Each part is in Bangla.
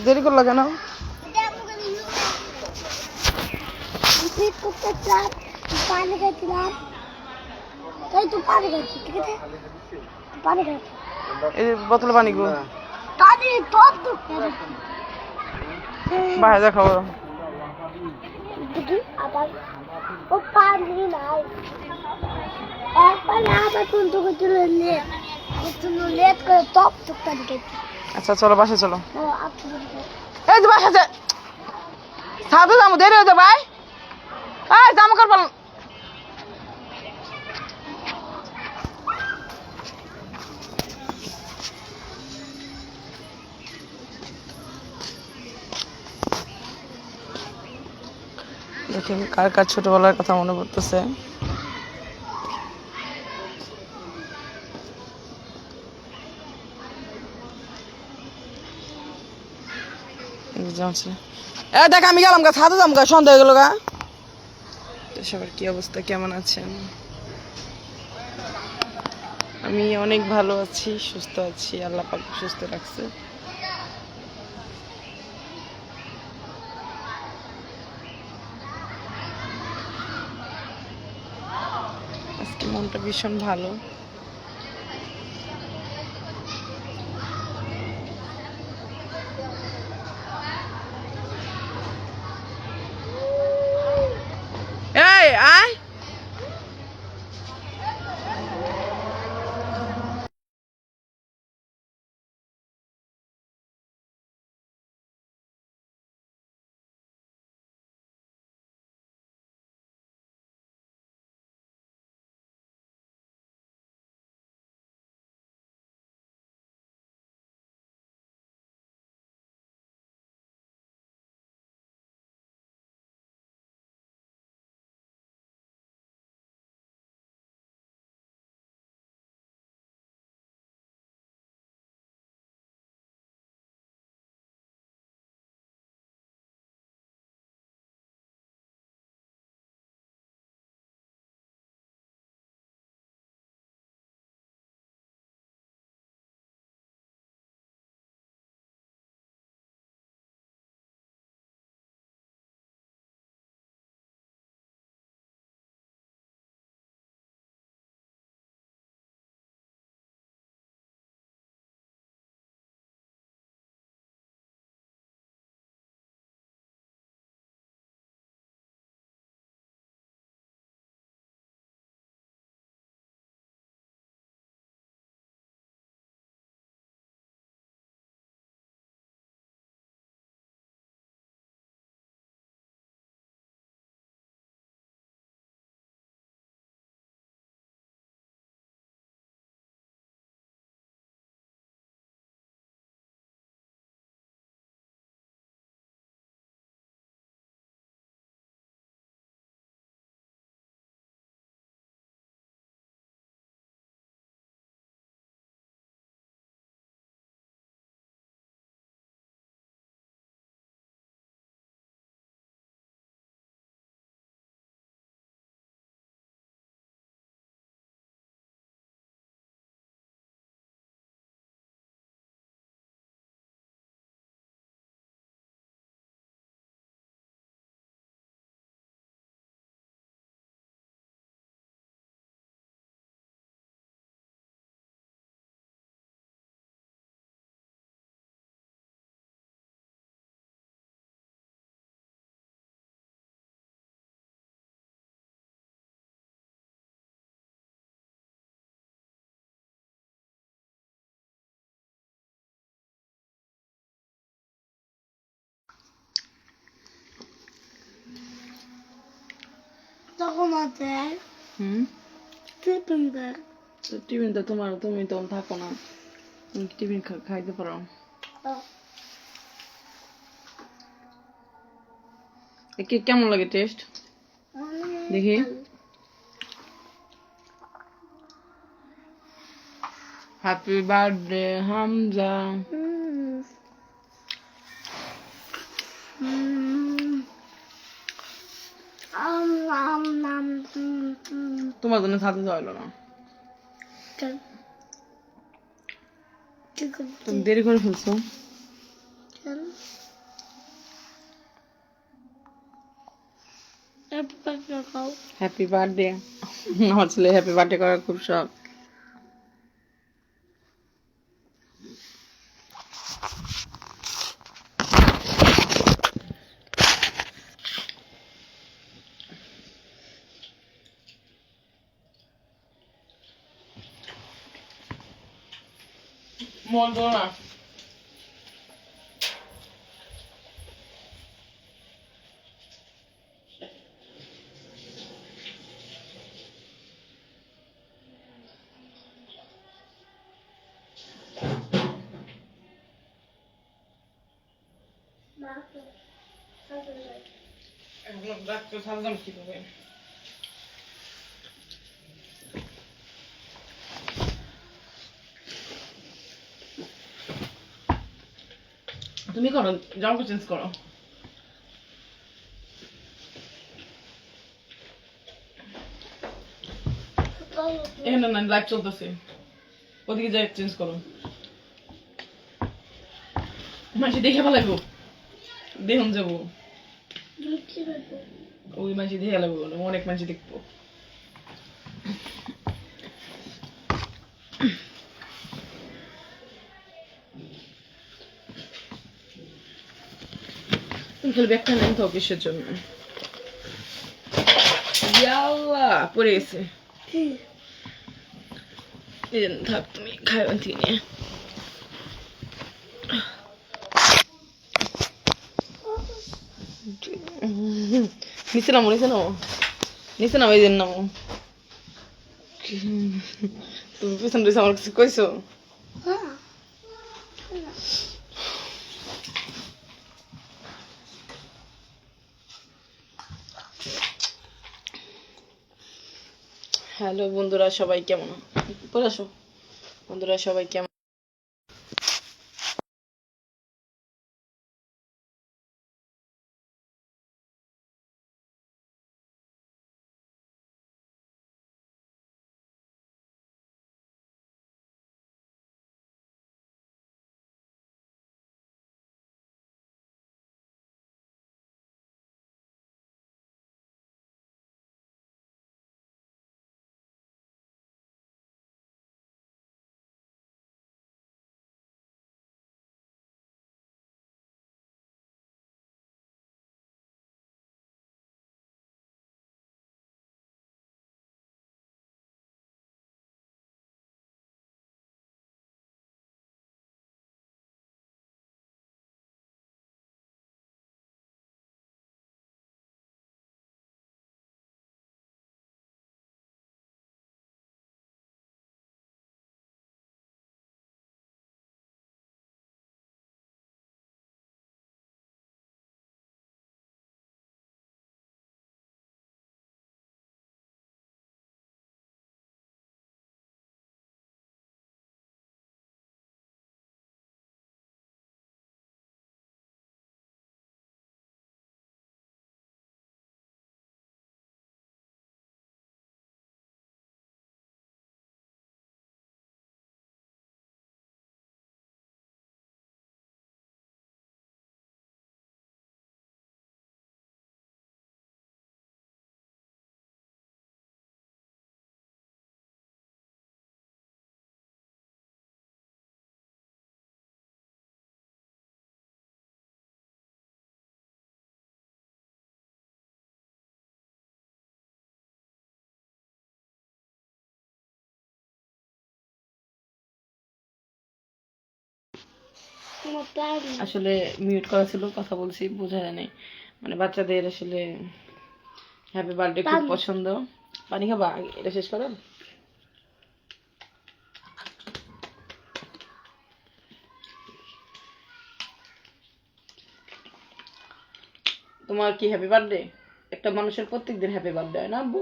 দেরি করলা কেন? पानी खाइছিলাম তাই তো পানি খাইছি ঠিক আছে পানি খাই এই বোতলে পানি গো পানি টপ তো বাইরে যা খাবো দেখি আবার ও পানি নাই একবার আবার কোন তো তুলে নে তুমি লেট করে টপ তো পানি খাইছি আচ্ছা চলো বাসে চলো ও আপনি এই যে বাসা যা সাথে যাবো দেরি হয়ে যাবে ভাই এই জামা কাপড় পালন দেখেন কার কার ছোটবেলার কথা মনে পড়তেছে দেখ আমি গেলাম গা ছাদে যাম গা সন্ধ্যা হয়ে গেল গা সবার কি অবস্থা কেমন আছেন আমি অনেক ভালো আছি সুস্থ আছি আল্লাহ পাক সুস্থ রাখছে আজকে মনটা ভীষণ ভালো এই আয় তখন আছে টিফিন ব্যাগ টিফিনটা তোমার তুমি তো থাকো না তুমি টিফিন খাইতে পারো কেক কেমন লাগে টেস্ট দেখি হ্যাপি বার্থডে হামজা তোমার জন্য সাথে যাওয়া হলো না তুমি দেরি করে ফেলছো খাও হ্যাপি বার্থডে। আমার ছেলে হ্যাপি বার্থডে করার খুব শখ। মন তো না ডাক্তার সাজাম কি হবে। তুমি করো, জামা চেঞ্জ করো। এখানে না লাইভ চলতেছে, ওদিকে যাই চেঞ্জ করো। মাসি দেখে ফেলাইবো, দেখুন যাবো ওই মাসি দেখে ফেলাইবো, অনেক মাসি দেখবো। তুমি খালি ব্যাগটা নেন তো অফিসের জন্য। ইয়াল্লা পড়ে গেছে। থাক তুমি খাইবেন থেকে নিয়ে। নিচে নামো, নিচে নামো, নিচে নামো, এই দিন নামো। তুমি পিছন রয়েছে আমার কিছু কইছো? হ্যালো বন্ধুরা, সবাই কেমন? পরে আসো। বন্ধুরা সবাই কেমন? আসলে মিউট করা ছিল, কথা বলছি বোঝা যায় নাই। মানে বাচ্চাদের আসলে হ্যাপি বার্থডে খুব পছন্দ। পানি খাবা? এটা শেষ করো। তোমার কি হ্যাপি বার্থডে? একটা মানুষের প্রত্যেকদিন হ্যাপি বার্থডে হয় না আব্বু?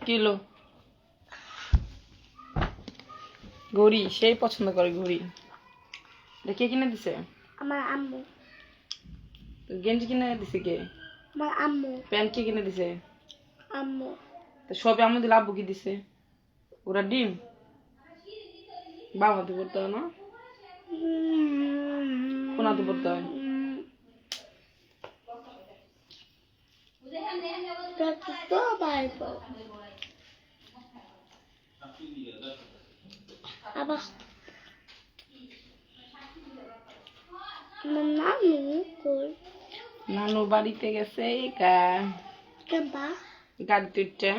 কিলো ঘড়ি সেই পছন্দ করে ঘড়ি। এটা কে কিনে দিছে? আমার আম্মু। গেঞ্জি কিনে দিছে কে? আমার আম্মু। প্যান্ট কে কিনে দিছে? আম্মু। তো সবে আম্মু দিলে আব্বু কি দিছে? ওরা ডিম বাবা তো করতে না। কোন হাতে পড়তে হয়? আবার নানু কই নানু বাড়িতে গেছে কেবা গাড়ি তুইটা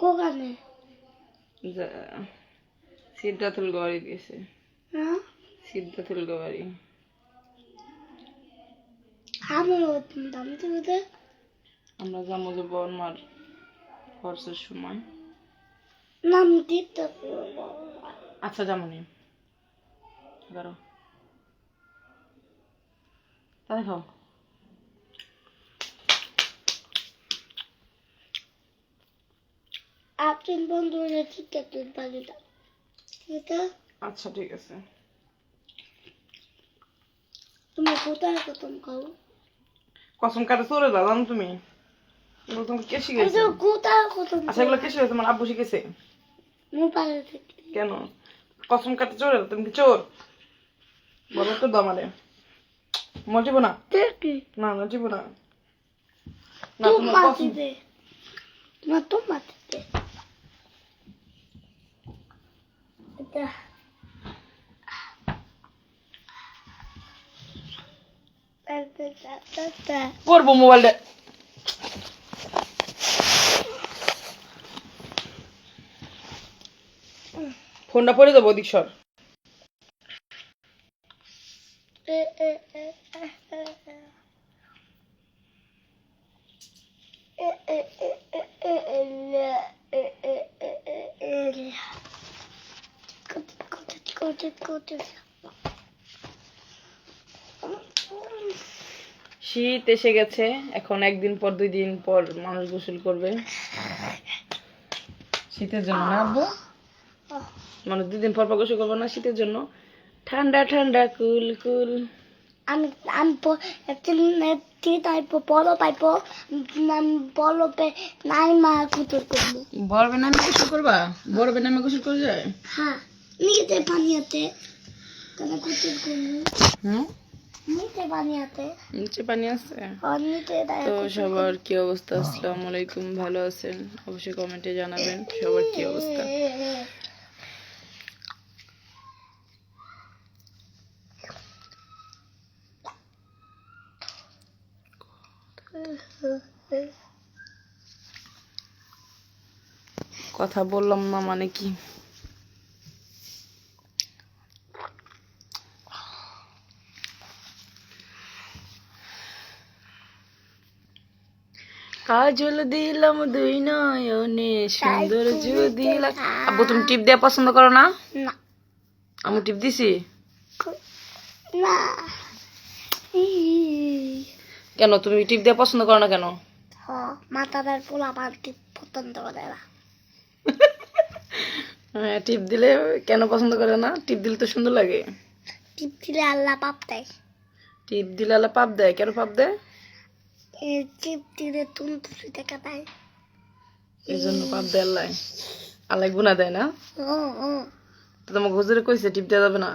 কোগানে সিদ্ধাতুল বাড়ি গেছে। হ্যাঁ সিদ্ধাতুল বাড়ি আমার দাম তো আমরা যাবো যে বর্মার খরচের সময়। নাম দিতে আচ্ছা যেমনই ধরো তাই খাও। আপনি বন্ধু টিকেট বাড়িটা এটা আচ্ছা ঠিক আছে। তুমি কোথায় খতম খাও কসম কাটে চলে দাও জানো তুমি? এগুলো তোমাকে কে শিখেছে? কোথায় খতম আচ্ছা এগুলো কে শিখেছে? তোমার আব্বু শিখেছে? মোবাইল থেকে কেন কসম কাটে চোর? তুমি কি চোর? বলো তো দমারে মজিব না দেখি না মজিব না না তো তোমার মাটি কসম দে না তো মাটি দে এটা করবো মোবাইলটা। ফোনটা পড়ে যাবো ওদিক সর। শীত এসে গেছে, এখন একদিন পর 2 দিন পর মানুষ গোসল করবে শীতের জন্য না আব্বু? মানুষ 2 দিন পর পর গোসল করবে না শীতের জন্য? ঠান্ডা ঠান্ডা কুল কুল। আমি বড় পাইবো বড় পে নাই মা কুতুর করবো বরবে নামে গোসল করবা? বরবে নামে গোসল করে যায়? হ্যাঁ নিতে পানিয়াতে কেন কুতুর করবো হুম নিতে পানিয়াতে নিচে পানি আছে? নিতে তো সবার কি অবস্থা? আসসালামু আলাইকুম, ভালো আছেন? অবশ্যই কমেন্টে জানাবেন সবার কি অবস্থা। কথা বললাম না মানে কি? কাজল দিলাম 2 নয়নে সৌন্দর্য দিলাম। আব্বু তুমি টিপ দেওয়া পছন্দ করো না? না আমি টিপ দিছি না কেন? তুমি টিপ দেওয়া পছন্দ করো না কেন? মাথার পোলা পাল্টি পছন্দ করে না হ্যাঁ টিপ দিলে কেন পছন্দ করে না? টিপ দিলে তো সুন্দর লাগে। টিপ দিলে আল্লাহ পাপ দেয় টিপ দিলে আল্লাহ পাপ দেয়? কেন পাপ দেয়? টিপ দিলে তুমি দেখা দেয় এই জন্য পাপ দেয় আল্লাহ? আল্লাহ গুনাহ দেয় না? তো তোমাকে হুজুরে কইছে টিপ দেওয়া যাবে না?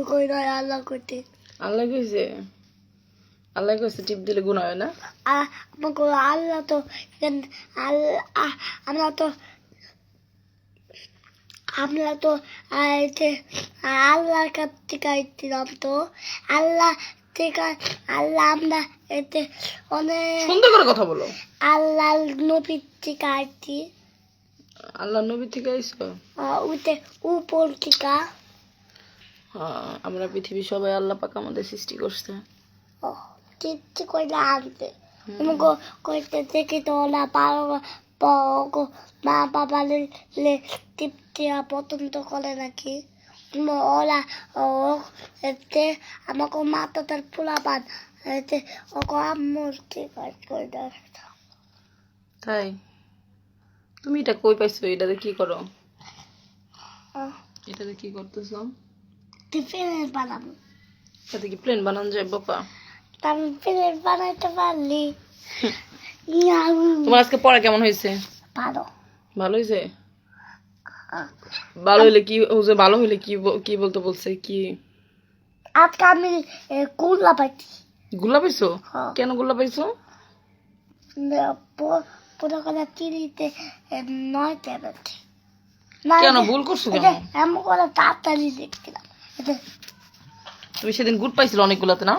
কই নয় আল্লাহ করতে আল্লাহ কইছে? আল্লাহ কইছে টিপ দিলে গুনাহ হয় না? আমাকে আল্লাহ তো আল্লাহ আমরা তো আল্লাহর কাছ থেকে আইছিলাম তো আল্লাহ থেকে আল্লাহ আমরা এতে অনেক সুন্দর করে কথা বলো। আল্লাহ নবীর থেকে আইছি আল্লাহ নবী থেকে আইছো? উঠে উপর থেকে আমরা পৃথিবী সবাই আল্লাহ পাক আমাদের সৃষ্টি করছে। চিঠি কইলে আনতে তোমাকে কইতে দেখি তো ওরা পারো মা বাবা টিপটিয়া পছন্দ করে নাকি ওরা এতে আমাকে মাথা তার পোলা পান এতে ওকে আম্মুর ঠিক করে দেয়। তাই? তুমি এটা কই পাইছো? এটাতে কি করো? এটাতে কি করতেছো? টিফিন বানাবো। এটাতে কি প্লেন বানানো যায় বোকা? আমি প্লেন বানাইতে পারলি তোমার আজকে পড়া কেমন হয়েছে? ভালো ভালো হয়েছে? ভালো হলে কি হুজুর ভালো হলে কি বলতে বলছে কি আজকে আমি কুলা পাইছি গুলা পাইছো হ্যাঁ। কেন গুলা পাইছো পুরো কথা চিনিতে 9 পেয়েছে কেন ভুল করছো কেন এমন করে তাড়াতাড়ি দেখছিলাম তুমি সেদিন গুড পাইছিল অনেকগুলাতে না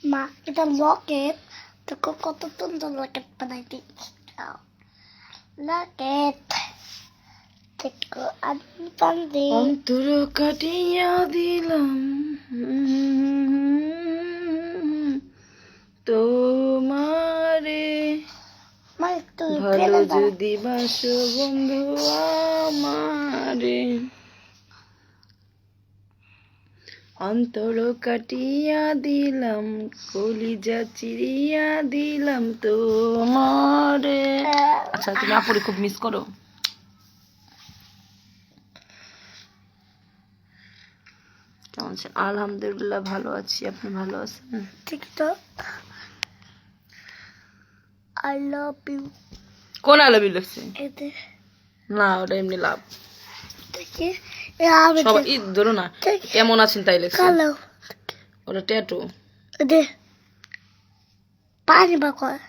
মা এটা লকেট তো কত সুন্দর লকেট বানাই দিচ্ছি লকেট দেখো আমি পান্দি অন্তর কাটিয়া দিলাম তোমারে মা তুই ভালো যদি বাসো বন্ধু আমারে অন্তর কাটিয়া দিলাম কলিজা চিরিয়া দিলাম তোমারে আচ্ছা তুমি আপুরে খুব মিস করো কেমন আছেন আলহামদুলিল্লাহ ভালো আছি আপনি ভালো আছেন ঠিক তো আই লাভ ইউ কোন আলবি লিখছে এতে না ওটা এমনি লাভ দেখি আমি সবাই ধরো না কেমন আছেন তাই লিখছে কালো ওটা ট্যাটু দে পানি বা কয়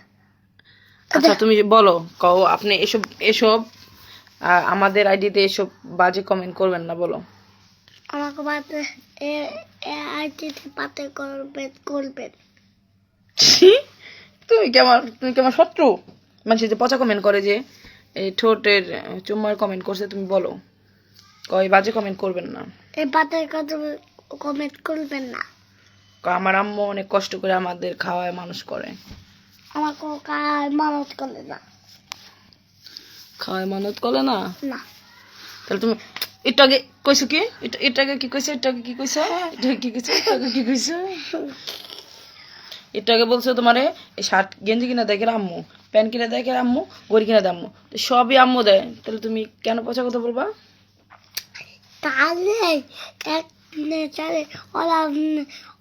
আচ্ছা তুমি বলো কও আপনি এসব এসব আমাদের আইডিতে এসব বাজে কমেন্ট করবেন না বলো আমাকে বাতে আইটিতে পাতে করবেন তুমি কেমন শত্রু মানুষ যে পচা কমেন্ট করে যে এই ঠোঁটের চুম্মার কমেন্ট করছে তুমি বলো কয় বাজে কমেন্ট করবেন না এই পাতের কথা কমেন্ট করবেন না আমার আম্মু অনেক কষ্ট করে আমাদের খাওয়ায় মানুষ করে আমার কোনো কাজ মানত করে না খাওয়ায় মানত করে না না তাহলে তুমি একটু আগে কইছো কি এটা আগে কি কইছো এটা আগে কি কইছো এটা আগে কি কইছো এটা আগে কি কইছো একটু আগে বলছো তোমারে এই শার্ট গেঞ্জি কিনা দেখে আম্মু প্যান্ট কিনা দেখে আম্মু গড়ি কিনা দেয় আম্মু তো সবই আম্মু দেয় তাহলে তুমি কেন পচা কথা বলবা তাহলে এক চারে ওরা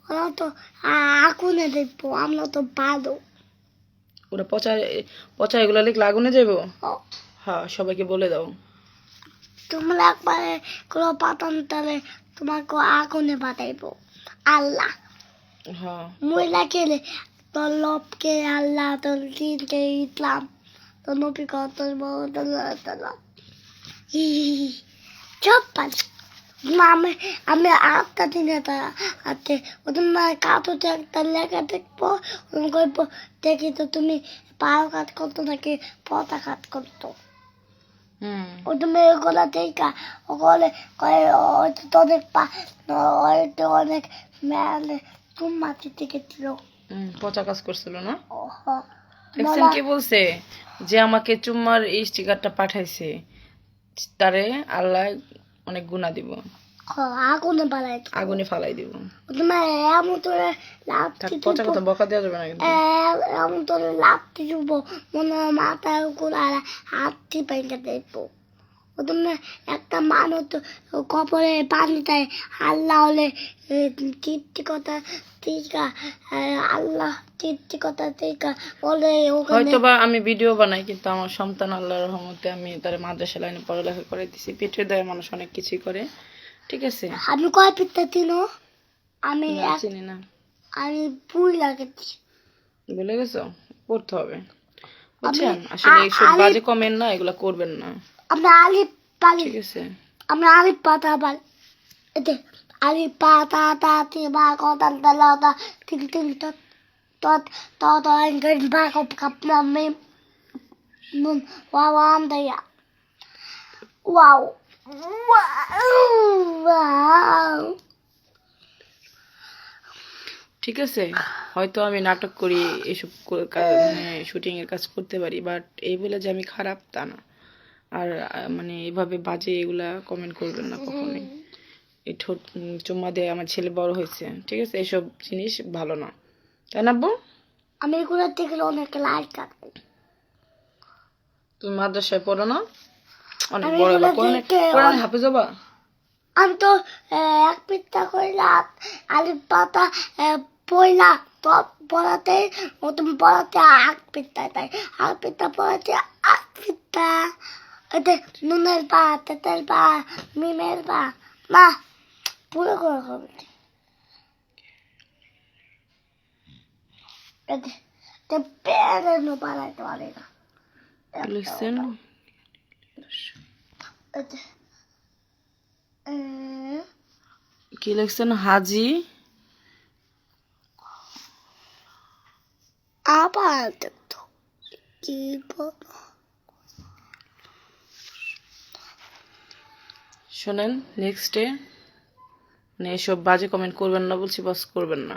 ওরা তো আগুনে দেখবো আমরা তো বাদো ওরা পচা পচা এগুলো লিখলে আগুনে যাবো হ্যাঁ সবাইকে বলে দাও তোমরা একবারে কোনো পাতান তাহলে তোমাকে আগুনে বাতাইবো আল্লাহ হ্যাঁ মহিলা খেলে তোর লোভকে আল্লাহ তোর দিনকে ইসলাম তোর নবী তোর চপ পাঁচ আমি আটটা দিনে হাতে ওদের কাটোতে একটা লেখা দেখবো করবো দেখি তো তুমি পাও কাজ করতো নাকি পতা কাজ করতো ওদের মেয়েগুলা দেখা ওগুলো হয়তো তোদের হয়তো অনেক মেলে তুমি মাটি থেকে ছিল পচা কাজ করছিল না দেখছেন কি বলছে যে আমাকে চুম্মার এই স্টিকারটা পাঠাইছে তারে আল্লাহ অনেক গুনাহ দিব আগুনে বালাই আগুনে ফালাই দিব তোমার এমন তোরে লাভটি পচা কথা বকা দেওয়া যাবে না কিন্তু এমন তোরে লাভটি দিব মনে হয় মাথার উপর আর হাতটি ভেঙে দেখবো তুমি একটা মানুষ কপরে পানি দেয় আল্লাহ হলে তৃপ্তিকতা টিকা আল্লাহ তৃপ্তিকতা টিকা বলে হয়তো বা আমি ভিডিও বানাই কিন্তু আমার সন্তান আল্লাহর রহমতে আমি তার মাদ্রাসা লাইনে পড়ালেখা করে দিছি পেটের দায়ে মানুষ অনেক কিছুই করে ঠিক আছে আমি কয় পিঠা দিনো আমি চিনি না আমি পুরি লাগাচ্ছি বলে গেছো পড়তে হবে বুঝছেন আসলে এইসব বাজে কমেন্ট না এগুলা করবেন না আমরা আলিফ পালি ঠিক আছে আমরা আলিফ পাতা পাল এতে আলিফ পাতা তাতে বা কতাল তালাতা তিল তিল তত তত তত আইন বা কপ কাপ মে নুন ওয়াম দয়া ওয়াও ওয়াও ঠিক আছে হয়তো আমি নাটক করি এসব শুটিং এর কাজ করতে পারি বাট এই বলে যে আমি খারাপ তা না আর মানে এইভাবে বাজে এগুলা কমেন্ট করবেন না কখনোই এই ঠোঁট চুম্মা দিয়ে আমার ছেলে বড় হয়েছে ঠিক আছে এইসব জিনিস ভালো না তাই না আব্বু আমি এগুলো দেখলে অনেক লাইক কাটবো তুমি মাদ্রাসায় পড়ো না অনেক বড় কোরআন হাফেজ হবা আমি তো এক পিঠা কইলা আলিফ পাতা পয়লা টপ পড়াতে নতুন পড়াতে আগ পিঠা তাই আগ পিঠা পড়াতে আগ পিঠা এতে নুনের পা তেতের পা মিমের পা মা পুরো করে হবে এতে পেরে নো পালাইতে পারে না লিখছেন এতে কি লিখছেন হাজি আবার দেখতো কি বলো শোনেন নেক্সটে মানে এসব বাজে কমেন্ট করবেন না বলছি, বাস করবেন না।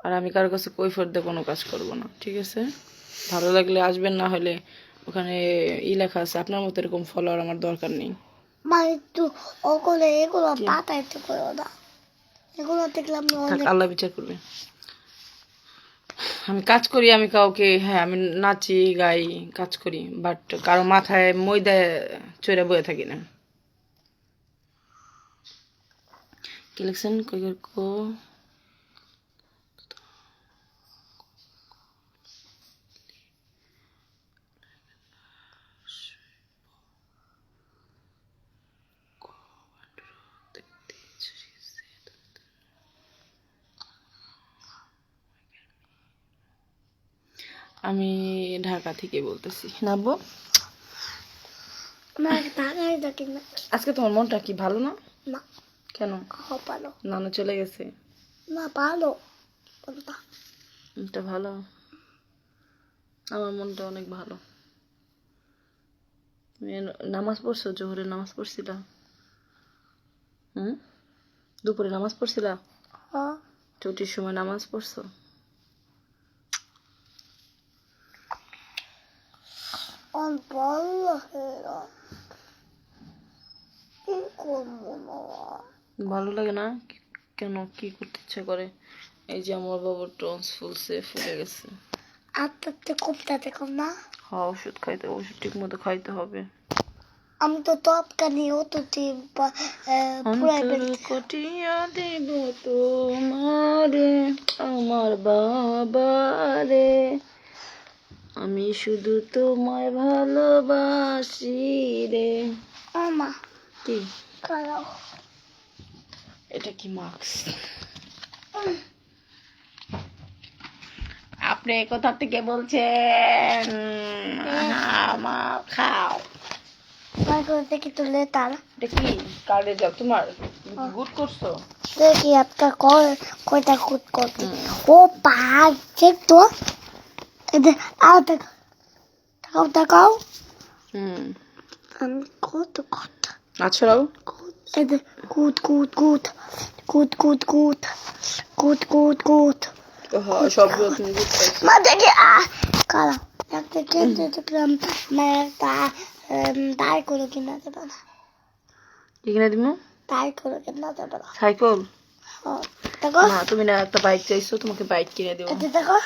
আর আমি কারোর কাছে কৈফিয়ত দিয়ে কোনো কাজ করব না, ঠিক আছে? ভালো লাগলে আসবেন, না হলে ওখানে লেখা আছে আপনার মতো এরকম ফলোয়ার আমার দরকার নেই। মা একটু ওগুলো এগুলো পাতাইতে করো না, এগুলো দেখলাম থাক, আল্লাহ বিচার করবে। আমি কাজ করি, আমি কাউকে, হ্যাঁ আমি নাচি গাই কাজ করি, বাট কারো মাথায় ময়দা চড়ে বয়ে থাকি না। কি লিখছেন কো আমি ঢাকা থেকে বলতেছি। নাবো ঢাকায় থাকি না। আজকে তোমার মনটা কি ভালো না? না কেন? ভালো নানু চলে গেছে? না ভালো মনটা ভালো, আমার মনটা অনেক ভালো। তুমি নামাজ পড়ছো? জোহরের নামাজ পড়ছিলা? দুপুরে নামাজ পড়ছিলা? ছুটির সময় নামাজ পড়ছো? ভালো লাগে না কেন? কি করতে ইচ্ছা করে? এই যে আমার বাবার টন্স ফুলে গেছে। আত্মাতে কমতে কম না। হ্যাঁ, ওষুধ খাইতে, ওষুধ ঠিক মতো খাইতে হবে। আমি তো তপকানি ও তো অন্তর কটিয়া দেব তোমারে আমার বাবারে, আমি শুধু তোমায় ভালোবাসি রে। আমা কি কালাও এটা? কি মার্কস? আপনি কোথা থেকে বলছেন? মা খাও। দেখি তুলে তার এটা কি কার্ডে যাও তোমার? গুড করছো? দেখি একটা কয়টা কুট করতে ও পাঁচ চেক তো এদের আর দেখাও দেখাও আমি কত কথা আচ্ছা রাও এদের কুট কুট কুট কুট কুট কুট কুট কুট কুট সবগুলো তুমি গুড পাইছো। মা দেখি কালা একটা কেন্দ্রে দেখলাম একটা তাই করে কিনা দেবে না। কি কিনে দিব? তাই করে কিনা দেবে না। সাইকেল? দেখো না, তুমি না একটা বাইক চাইছো, তোমাকে বাইক কিনে দেবো। দেখো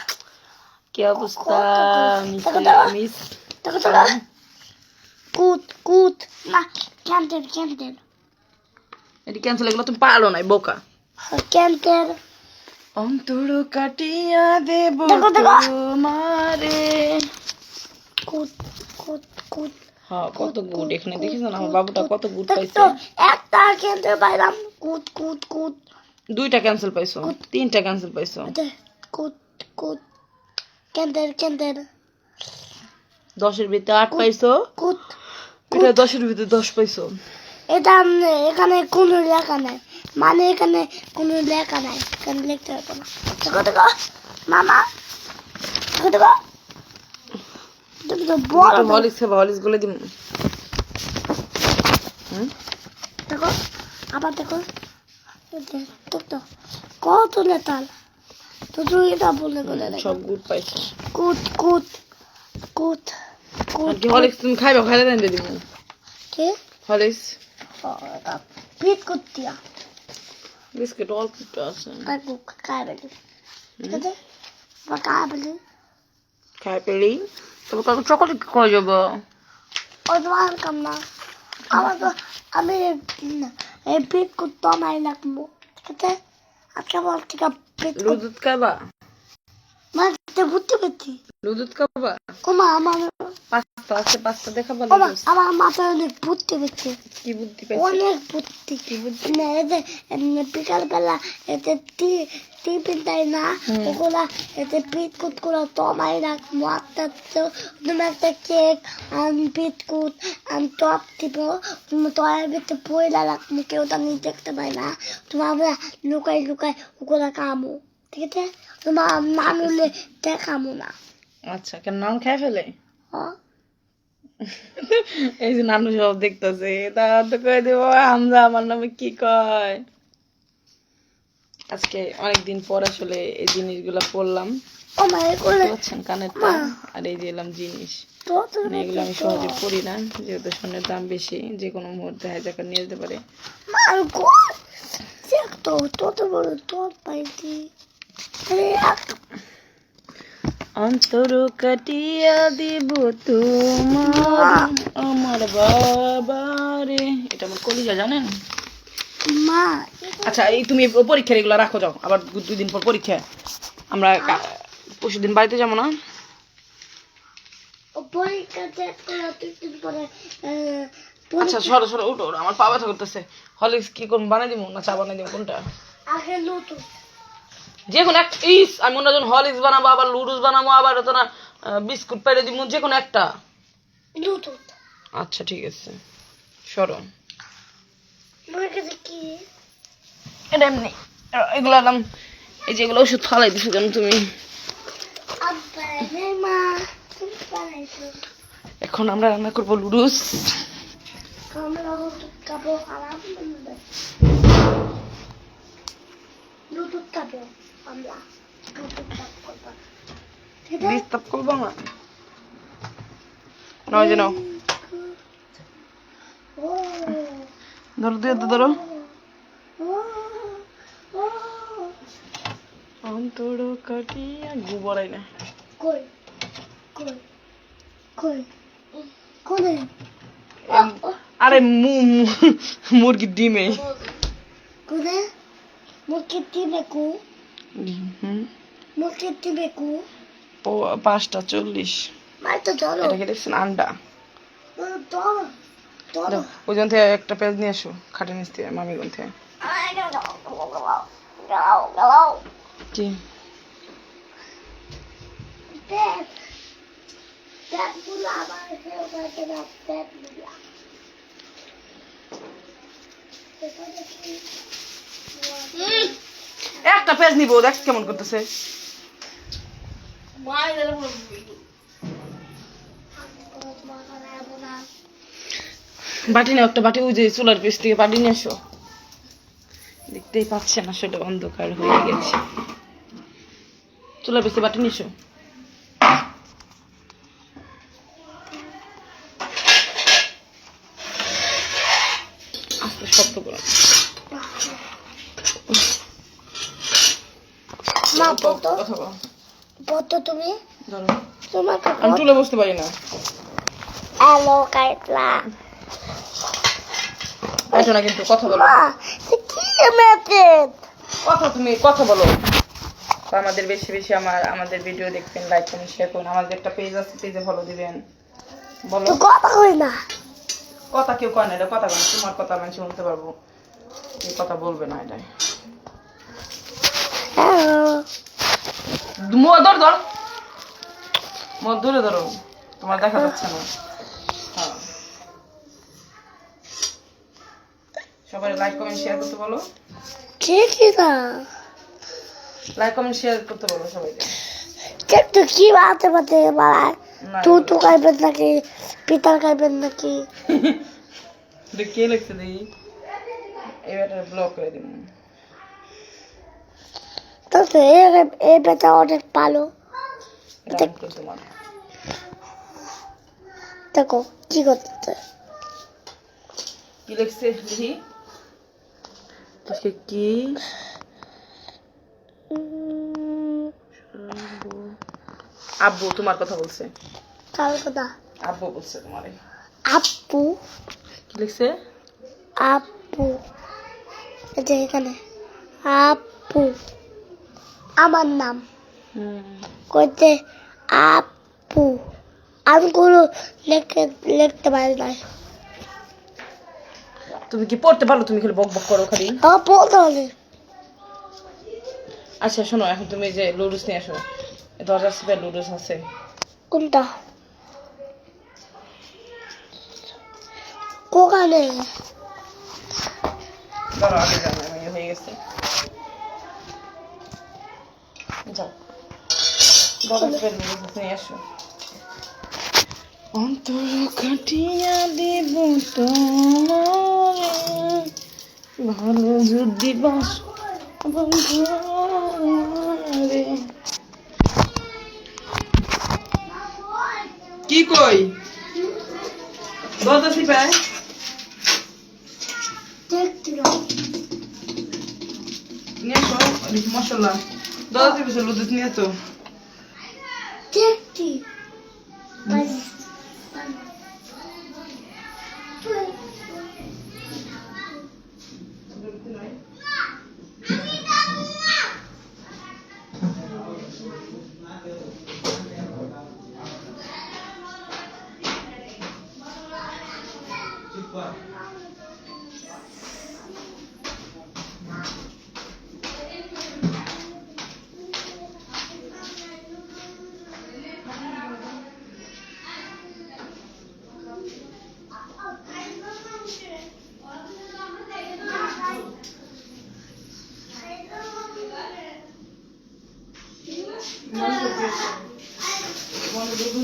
কি অবস্থা? মিস দেখো দেখো কুত কুত না ক্যান্টের ক্যান্টের এটি ক্যান্সেল, এগুলো তুমি পারো নাই বোকা। ক্যান্টের অন্তর কাটিয়া দেব তোমারে। কুত কুত কুত হ্যাঁ, কত গুড এখানে দেখিস না আমার বাবুটা কত গুড পাইছে। একটা ক্যান্টের পাইলাম কুত কুত কুত, দুইটা ক্যান্সেল পাইছো, তিনটা ক্যান্সেল পাইছো। কুত কুত ক্যান্টের ক্যান্টের 10-এর ভিতরে 8 পাইছো। কুত এটা 10-এর ভিতরে 10 পাইছো। এটা এখানে কোনো লেখা নাই, মানে এখানে কোনো লেখা নাই, এখানে লিখতে হবে না। দেখো দেখো মামা দেখো দেখো তুমি তো বড় হলিক্স খাবা, হলিক্স গুলো দিম। দেখো আবার দেখো তো কত লেতাল তো তুই এটা বলে বলে সব গুড পাইছো। কুত কুত কুত কুত কি হলিক্স তুমি খাইবা? খাইলে দেন দিম কে হলিক্স পিট কুতিয়া বিস্কিট অল্প একটু আছে। কাকু খাবে ঠিক আছে বা খাবে খাই পেলি তবে কাকু চকলেট খাওয়া যাবো। ও তোমার কাম না, আমার তো আমি এই পিট কুত্তা মাই লাগবো ঠিক আছে, আজকে বল থেকে লুদুত খাবা মাঝে বুঝতে পারছি লুদুত খাবা ওমা আমার পাস্তা আছে পাস্তা দেখাবা ওমা লুদুস আমার মাথায় অনেক বুঝতে পারছি কি বুদ্ধি পাইছে অনেক বুদ্ধি কি বুদ্ধি না এতে বিকালবেলা এতে টিফিন দেয় না ওগুলা এতে বিস্কুট গুলো তোমায় রাখবো একটা তুমি একটা কেক আমি বিস্কুট আমি টপ দিব তুমি তোমার ভিতরে পয়লা রাখবো কেউ তা নিয়ে দেখতে পায় না তোমার আমরা লুকাই লুকাই ওগুলা কামো ঠিক আছে তোমার নানুলে দেখামো না আচ্ছা কেন নাম খেয়ে ফেলে হ্যাঁ এই যে নানু সব দেখতেছে তা তো কয়ে দেব হামজা আমার নামে কি কয় আজকে অনেকদিন পর আসলে এই জিনিসগুলো পড়লাম ও মা এগুলো দেখতে পাচ্ছেন কানেরটা আর এই যে এলাম জিনিস তো মানে এগুলো আমি সহজে পড়ি না যেহেতু স্বর্ণের দাম বেশি যে কোনো মুহূর্তে হাজার নিয়ে যেতে পারে মার গড দেখতো তত বড় তোর পাইছি আরে অন্তর কাটিয়া দিব তোমার আমার বাবারে এটা আমার কলিজা জানেন মা আচ্ছা এই তুমি পরীক্ষার এগুলো রাখো যাও আবার 2 দিন পর পরীক্ষা আমরা পরশুদিন বাড়িতে যাবো না ও পরীক্ষা চেক করে তুই পরে আচ্ছা সরো সরো উঠো আমার পা ব্যথা করতেছে হলিক্স কি করবো বানাই দিব না চা বানাই দিব কোনটা আগে নতুন যে কোনো একটা আমি মনে হয় হলিক্স বানাবো আবার লুডুস বানাবো আবার তো না বিস্কুট পেরে দিব যে কোনো একটা নতুন আচ্ছা ঠিক আছে সরো আমার কাছে কি এটা এমনি এগুলো আলাম এই যেগুলো ওষুধ ফালাই দিছো কেন তুমি আব্বা রে মা তুমি বানাইছো এখন আমরা রান্না করবো লুডুস আমরা নতুন কাপড় আরাম করবে নতুন কাপড় আমরা নতুন কাপড় করবো ঠিক আছে ডিস্টার্ব করবো না নয় যে নাও ও ধরো দিয়ে তো ধরো ও ও অন্তর কাটিয়া গোবরাই না কই কই কই কোনে আরে মুরগির ডিমে কোনে মুরগি টিমে কু মুরগি টিমে কু ও 5:40 মাই তো ধরো এটা কি দেখছেন আন্ডা ধরো ধরো ওই জন থেকে একটা পেজ নিয়ে এসো খাটে নিচ থেকে মামি গন থেকে কি দেখ দেখ বুলা আমার কেউ কাছে না দেখ বুলা একটা পেজ নিবো দেখ কেমন করতেছে বাটি নাও একটা বাটি ওই যে চুলার পেছ থেকে বাটি নিয়ে এসো দেখতেই পাচ্ছেন আসলে অন্ধকার হয়ে গেছে চুলার পেছ থেকে বাটি নিয়ে এসো আস্তে শব্দ করো মা পতো কথা বলো পতো তুমি ধরো তোমাকে আমি চুলে বসতে পারি না হ্যালো কাইতলা এটা না কিন্তু কথা বলো মা কি মেসেজ কথা তুমি কথা বলো তো আমাদের বেশি বেশি আমাদের ভিডিও দেখবেন লাইক করুন শেয়ার করুন আমাদের একটা পেজ আছে পেজে ফলো দিবেন বলো তো কথা কই না কথা কেউ কয় না এটা কথা বলে তোমার কথা আমি শুনতে পারবো এই কথা বলবে না এটাই ধর ধর ধরে ধরো তোমার দেখা যাচ্ছে না হ্যাঁ সবাই লাইক কমেন্ট শেয়ার করতে বলো কে কি না লাইক কমেন্ট শেয়ার করতে বলো সবাইকে কিন্তু কি বাতে বাতে বাড়ায় না, তুই খাইবেন নাকি পিতার খাইবেন নাকি এটা কে লিখছে দেখি এবার ব্লক করে দিন তো এই বেটা অনেক ভালো তোমার দেখো কি করতে কি লিখছে দেখি আজকে কি আব্বু তোমার কথা বলছে কার কথা আব্বু বলছে তোমারে আপু কি লিখছে আপু এই যে এখানে আপু আপু আমার নাম হুম। কইতে আপু আমি কোনো লিখতে পারি না তুমি কি পড়তে পারো? তুমি খালি বক বক করো খালি। পড়তে হবে আচ্ছা শোনো, এখন তুমি যে লুডুস নিয়ে আসো, দরজার সিপে লুডুস আছে। কোনটা কোকানে ধরো আগে জানো হয়ে গেছে। যাও দরজার সিপে লুডুস নিয়ে আসো। অন্তর কাটিয়া দেব তোমারে, ভালো যদি বাস বন্ধুরে। কি কই দরজা সিপে নিয়ে আসো মশলা। দরজা সিপে লুডুস নিয়ে আসো। দেখছি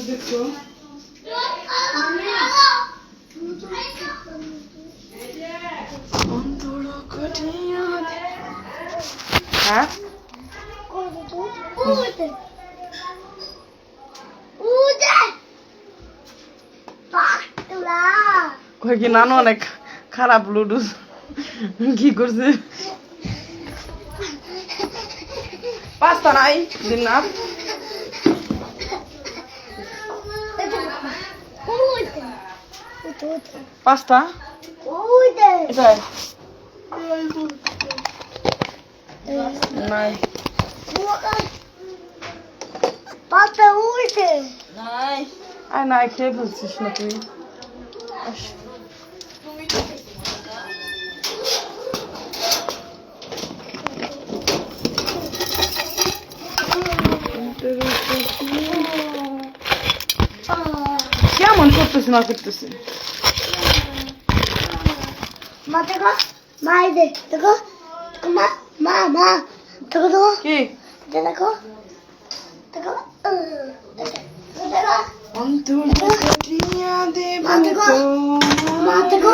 দেখছো অন্তর কাটিয়া দে। হ্যাঁ কই কি নানু অনেক খারাপ লুডুস কি করছে? পাস্তা নাই দিন না। পাস্তা এটাই নাই। পাতা উল্টে নাই আর নাই, খেয়ে ফেলছিস না তুই। আস। কেমন করতেছে না করতেছে? মা দেখো মা এই দেখ দেখো মা মা মা দেখো দেখো কি দেখো দেখো দেখো অন্তর কাটিয়া দেব মা দেখো মা দেখো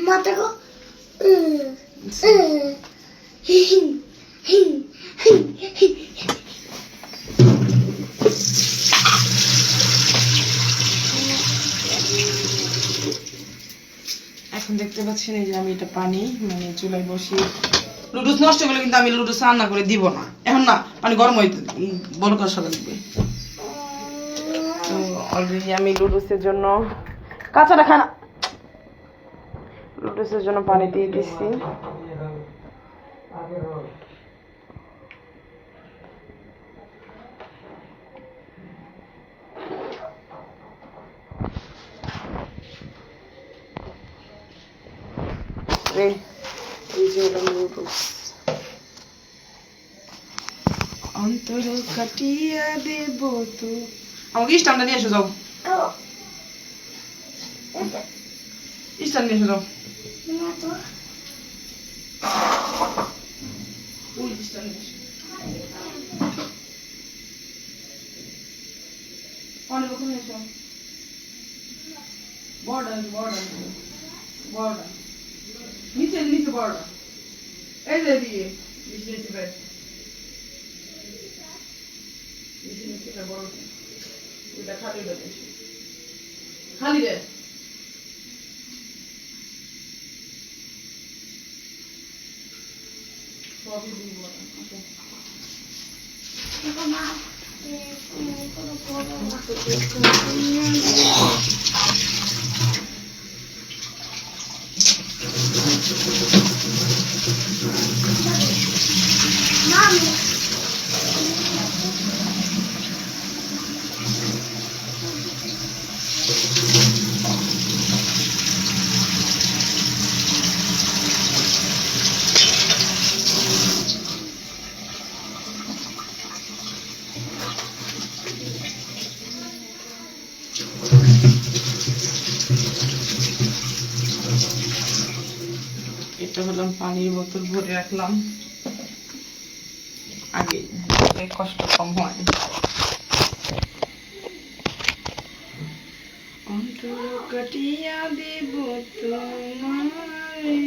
মা দেখো এখন দেখতে পাচ্ছেন এই যে আমি এটা পানি মানে চুলায় বসিয়ে লুডুস নষ্ট করলে কিন্তু আমি লুডুস রান্না করে দিব না এখন, না পানি গরম হইতে বড় করে সকাল দিবে। তো অলরেডি আমি লুডুসের জন্য কাঁচাটা খানা লুডুসের জন্য পানি দিয়ে দিচ্ছি। এই যে হলো লুডুস। অন্তর কাটিয়া দেব তো আমাকে স্ট্যান্ডটা নিয়ে এসে যাও, স্ট্যান্ড নিয়ে এসে যাও। ওই স্ট্যান্ড নিয়ে এসো। অনেক ওখানে এসো। বর্ডার বর্ডার বর্ডার নিচে নিচে বর্ডার এই যে দিয়ে নিচে নিচে বেশ নিচে নিচে বড় ওটা খালি রে খালি রে সবই দিব ওকে পানির বোতল ভরে রাখলাম আগে, যাতে কষ্ট কম হয়। অন্তর কাটিয়া দেব তোমারে,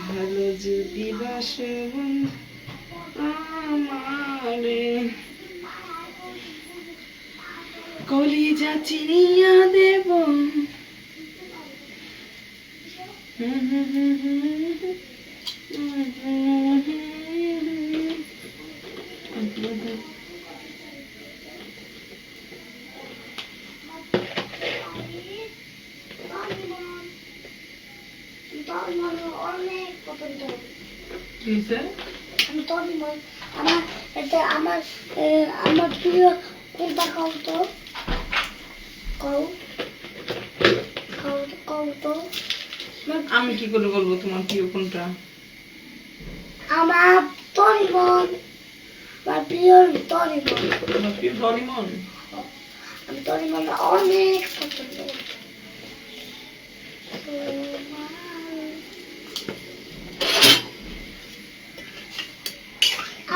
ভালো যদি বাসো আমারে, কলিজা চিনিয়া দেব। অনেক পছন্দ। কি হয়েছে? আমি তন্ময়, আমার এটা আমার আমার প্রিয় কোনটা কও তো, কও কও কও তো। আমি কি করে বলবো তোমার প্রিয় কোনটা? আমার তরিমন, আমার প্রিয় তরিমন। তোমার প্রিয় ডরিমন? আমি তরিমন অনেক পছন্দ।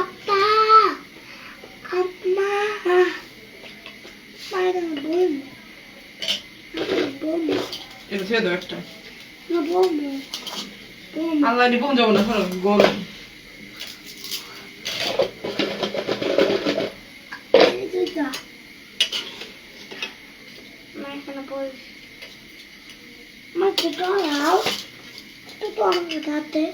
আপা আম্মা মায়ের বোন বোন এটা ছেড়ে দাও একটা। না বোন বোন আল্লাহ নিবন যাবো না, সরো গরম। দুইটা মা এখানে বল মা ছোট আও ছোট আমার হাতে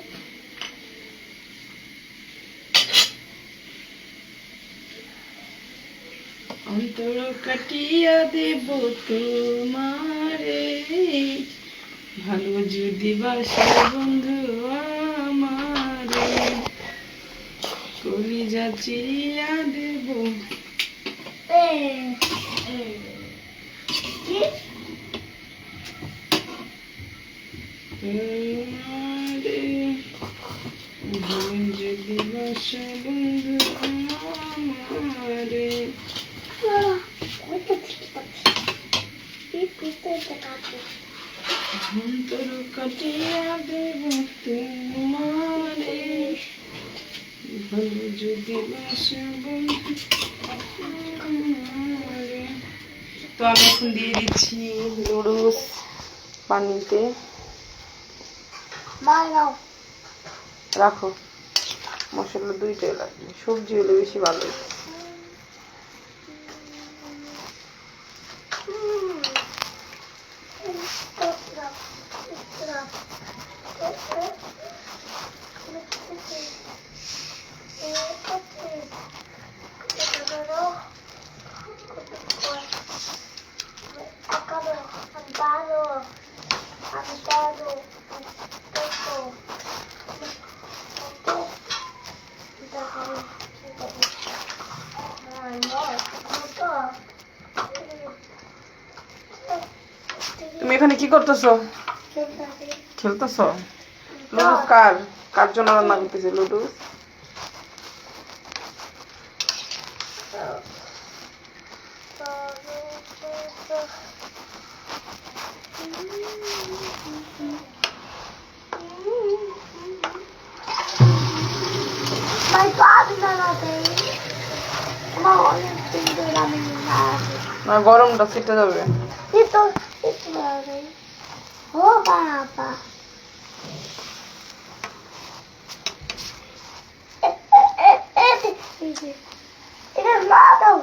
অন্তর কাটিয়া দেব তোমারে, ভালো যদি বাসো বন্ধু আমারে, কলিজা চিরিয়া দেব কি তোমারে, ভালো যদি বাসো বন্ধু আমারে, ওইটা ঠিক আছে এই পিছটা কাটো অন্তর কাটিয়া দেব তোমারে, ভালো যদি বাসো বন্ধু আমারে। তো আমি এখন দিয়ে দিচ্ছি নুডলস পানিতে। মা নাও রাখো, মশলা দুইটাই লাগবে, সবজি হলে বেশি ভালো হতো। তুমি এখানে কি করতেছো? খেলতেছো? লুডুস কার কার জন্য রান্না করতেছে লুডুস? না, গরমটা ফিটে যাবে। ও বাবা এটা না দাও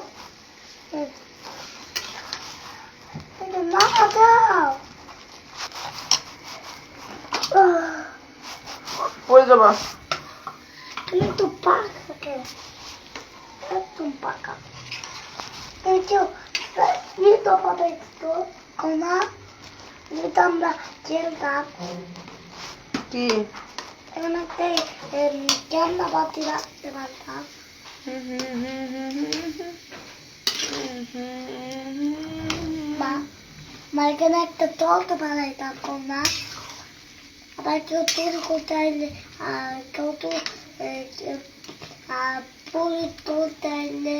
এটা না দাও পড়ে যাবা। তুমি একটু পাকা একদম পাকা এই যে তো পাতা একটু কমা এটা আমরা খেলতাম কি এখানে ক্যামেরা বাতি রাখতে পারতাম মা এখানে একটা তলতে বানাইতাম কমা আবার কেউ তৈরি করতে আইলে কেউ তো পুরি তুলতে আইলে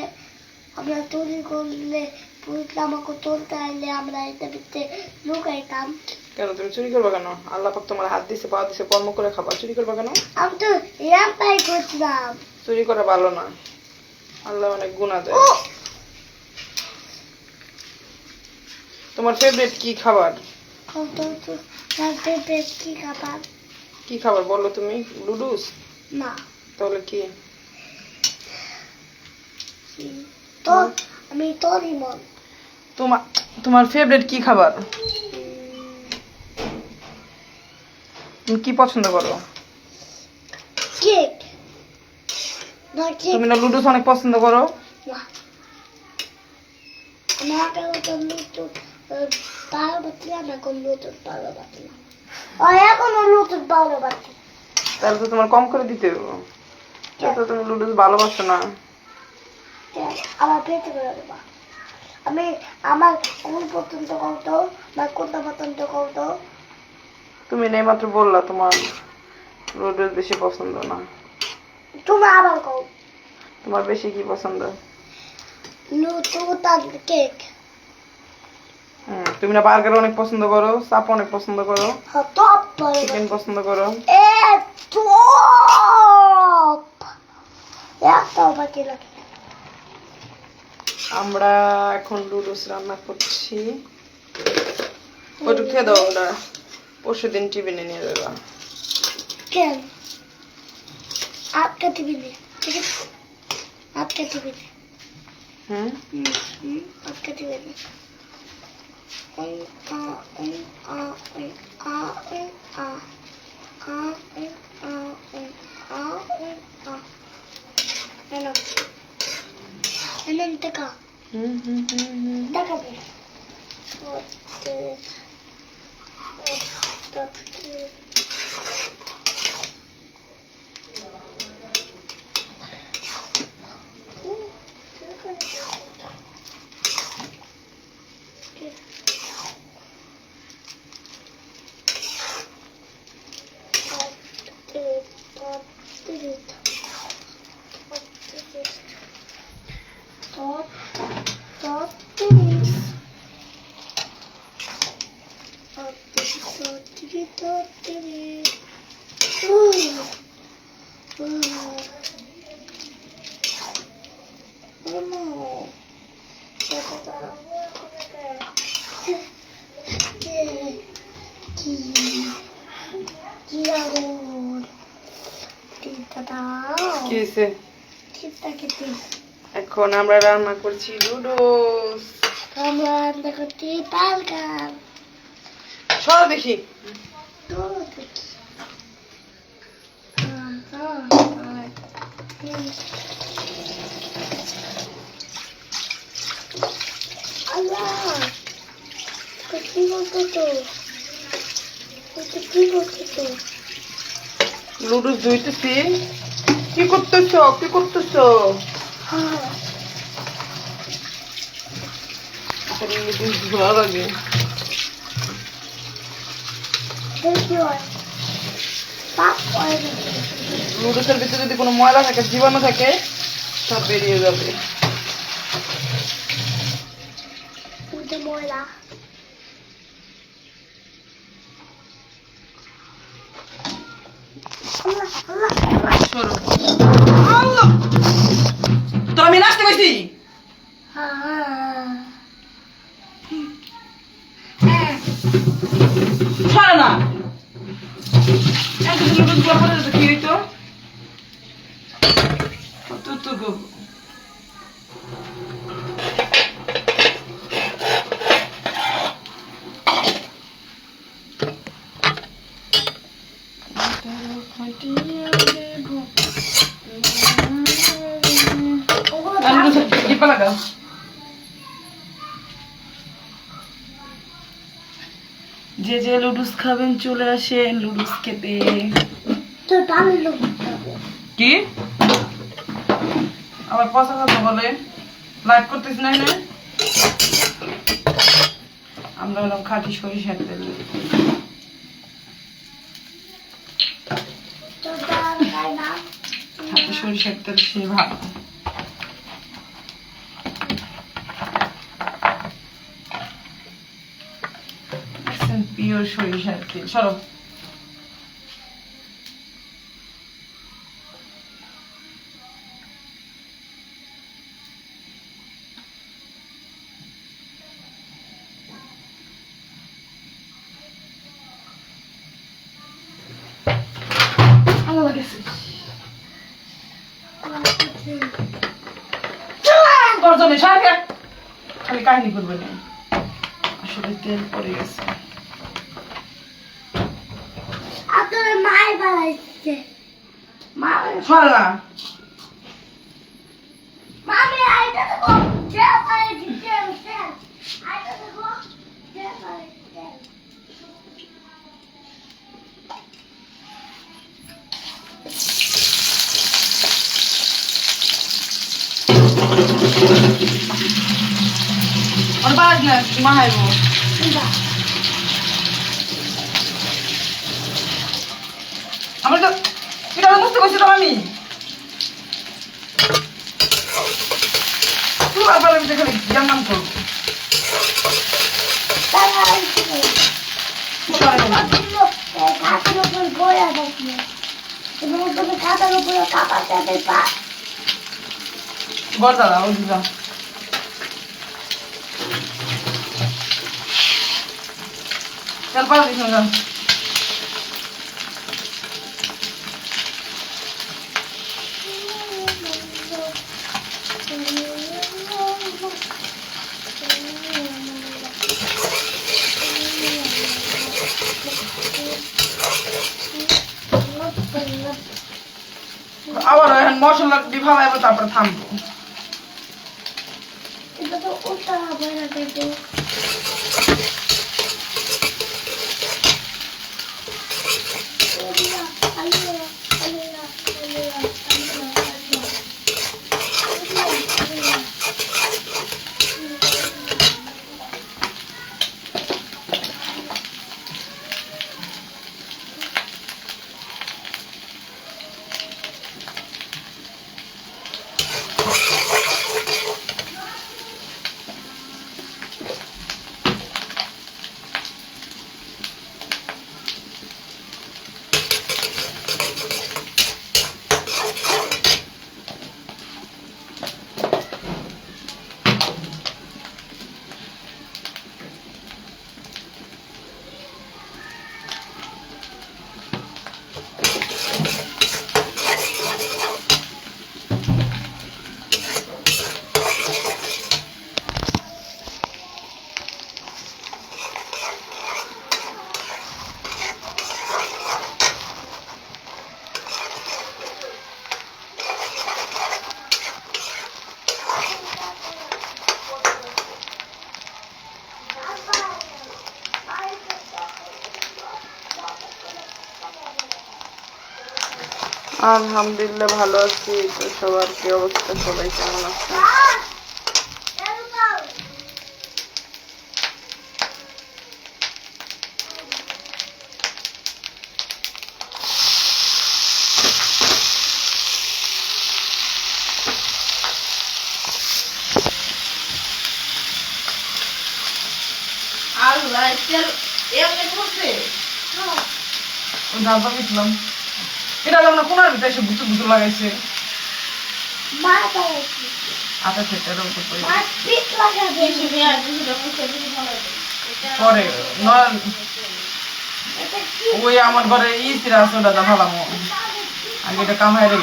আমরা তৈরি করলে পুরি আমাকে তুলতে আইলে আমরা এটা ভিতরে লুকাইতাম কেন তুমি চুরি করবে কেন? আল্লাহ পাক তোমার হাত দিছে, পা দিছে, কর্ম করে খাবা, চুরি করবে কেন? আমি তো র্যাম্পাই করছিলাম। চুরি করা ভালো না, আল্লাহ অনেক গুনাহ দেয়। তোমার ফেভারিট কি খাবার? কি খাবার? কি খাবার বলো তুমি? লুডুস? না, তাহলে কি? তো আমি তোরই মন। তোমার তোমার ফেভারিট কি খাবার? তুমি কি পছন্দ করো? কেক। না কেক তুমি না লুডুস অনেক পছন্দ করো? না। আমার এখন নতুন পালো বাতি না, এখন নতুন পালো বাতি না। এখনো নতুন পালো বাতি। তাহলে তো তোমার কম করে দিতে হবে। তো তুমি লুডুস ভালোবাসো না। আমার পেটে করে দেবা। আমি আমার কোন পছন্দ করতো বা কোনটা পছন্দ করতো? তুমি নেই মাত্র বললা তোমার লুডুস বেশি পছন্দ না। তুমি আবার কও। তোমার বেশি কি পছন্দ? নতুন কেক। তুমি না বার্গার অনেক পছন্দ করো, চাপ অনেক পছন্দ করো, টপ চিকেন পছন্দ করো। টপ এত বাকি লাগে। আমরা এখন লুডুস রান্না করছি। ওইটু খেয়ে দাও, ওটা পরশু দিন টিফিনে নিয়ে যাবা। কেন? आपका टीवी में ठीक है, आपका टीवी में आपका टीवी में देखा देखा কি হয়েছে? এখন আমরা রান্না করছি লুডুস। আমরা রান্না করছি বার্গার। সরো দেখি। আল্লাহ, কি বলতো তো? কি বলতো তো? লুডুস ধুইতেছি। কি করতেছো? কি করতেছো? লুডুস ধোয়া লাগে। লুডুসের ভিতরে যদি কোনো ময়লা থাকে, জীবাণু থাকে, সব বেরিয়ে যাবে। ময়লা তো আমি নাচতে পাইছি। ছাড়ো না। একদম লুডুস গুলো পড়ে যেত, কি হইতো? কতটুকু যে যে লুডুস খাবেন চলে আসেন লুডুস খেতে। কি আবার পচা কথা বলে? লাইভ করতেছি না এখানে? আমরা হলাম খাঁটি সরিষার তেল। খাঁটি সরিষার তেল সে ভালো। প্রিয় প্রিয় সরিষার তেল। সরো। আল্লাহ গেছে গর্জনে সারা খালি কাহিনী করবে না, আসলে তেল পড়ে গেছে। আপনার মায়ের বানাইছে মা সরা মামি আইটা দেখো যে পারে দিতে হচ্ছে আইটা দেখো যে পারে দিতে আর বাজ না মাহাইবো আমার তো এটা মুছতে কইছি তো আমি তুই আবার আমি দেখে জানাম তো তারা আইছে খাতার উপর বই আছে তুমি তুমি খাতার উপর কাপাতে দেবা গর্দা দাও দিদা চল পার দিছ না আবার এখন মশলা দিয়ে ভালাইবো তারপরে থামবো। এটা তো উল্টা হবে না কিন্তু আলহামদুলিল্লাহ ভালো আছি। তো সবার কি অবস্থা, সবাই কেমন আছে? আল্লাহ তেল এমনি করছে ও ডাবা গেছিলাম এটা আমরা কোনার ভিতরে এসে বুতু বুতু লাগাইছে মা বানাইছে আটা সেটার উপর পড়ে মা পিট লাগাবে পরে নয় এটা কি ওই আমার ঘরে ইসিরা আছে ওটা ভালো আগে এটা কামাই রে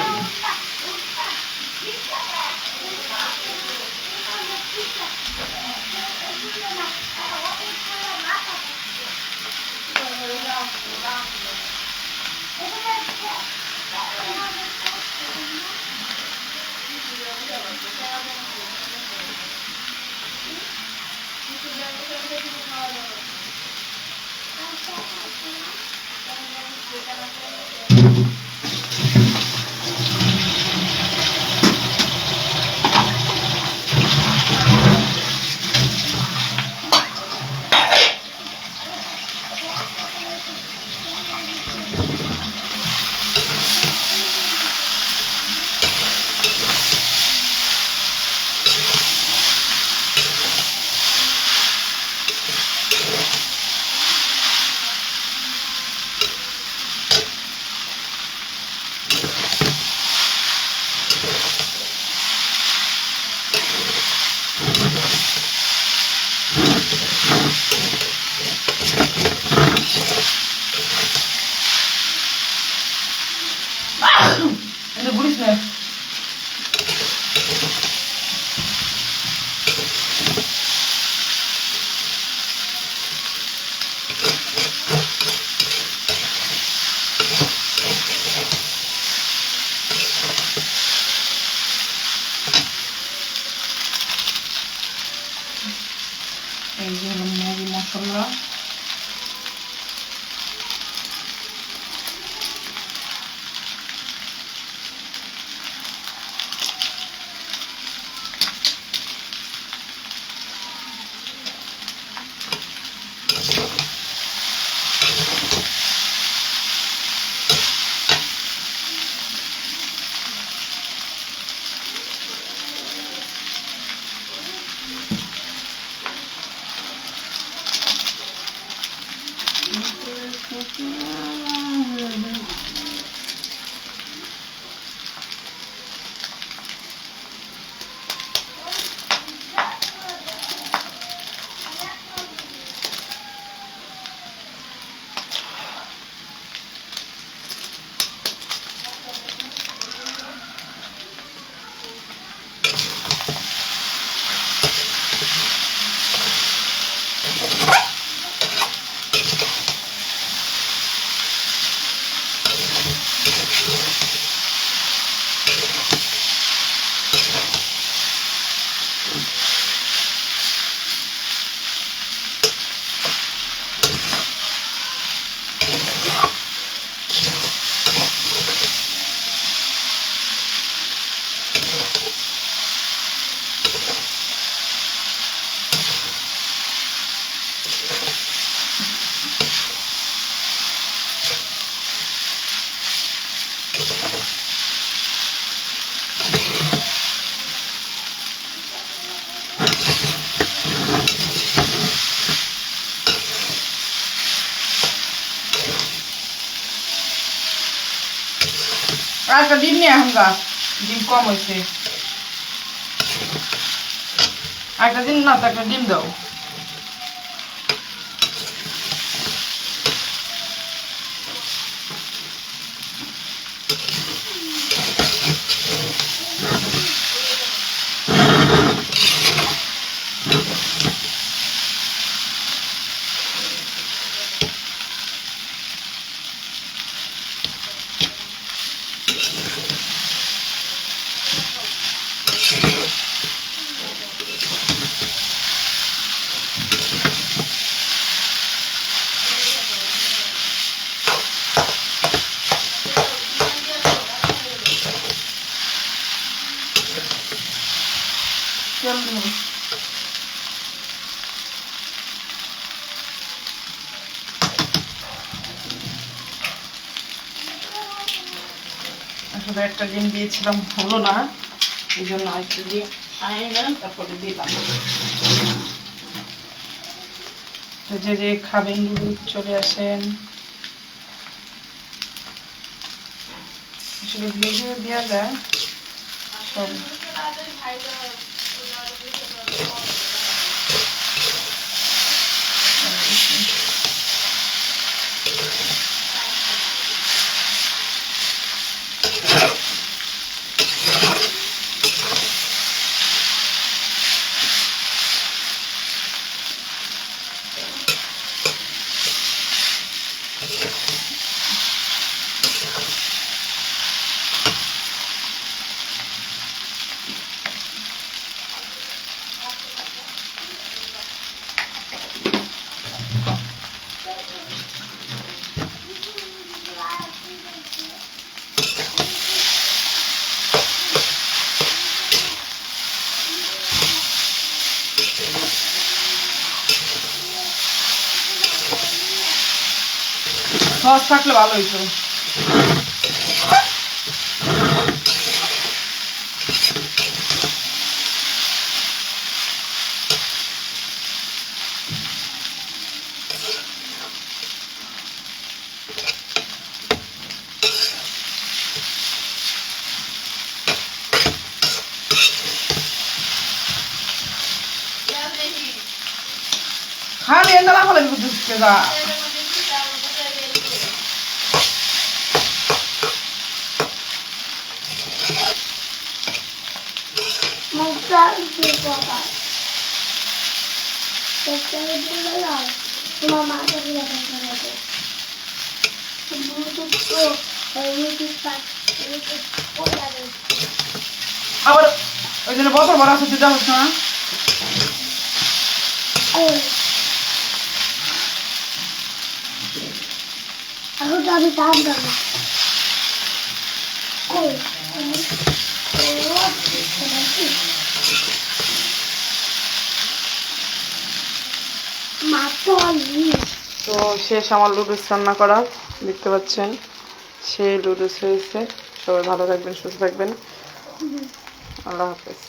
এই যে হলো ম্যাগি মশলা, আর একটা ডিম নিয়ে এখন গা, ডিম কম হয়েছে, একটা ডিম না তো একটা ডিম দাও। আসলে একটা ডিম দিয়েছিলাম, হলো না, এই জন্য আরেকটা ডিম আইনা তারপরে দিলাম। তো যে যে খাবেন চলে আসেন। আসলে ভেজে দেওয়া যায় সব। সস থাকলে ভালো হইতো। খালি এন্দা না হলে বুঝতে যা আবার ওই জন্য বোতল ভরা আছে, দিতে হচ্ছে না। এখন তো আমি জানতাম না কই মাত্র তো শেষ আমার লুডুস রান্না করা, দেখতে পাচ্ছেন সেই লুডুস হয়েছে। সবাই ভালো থাকবেন, সুস্থ থাকবেন, আল্লাহ হাফেজ।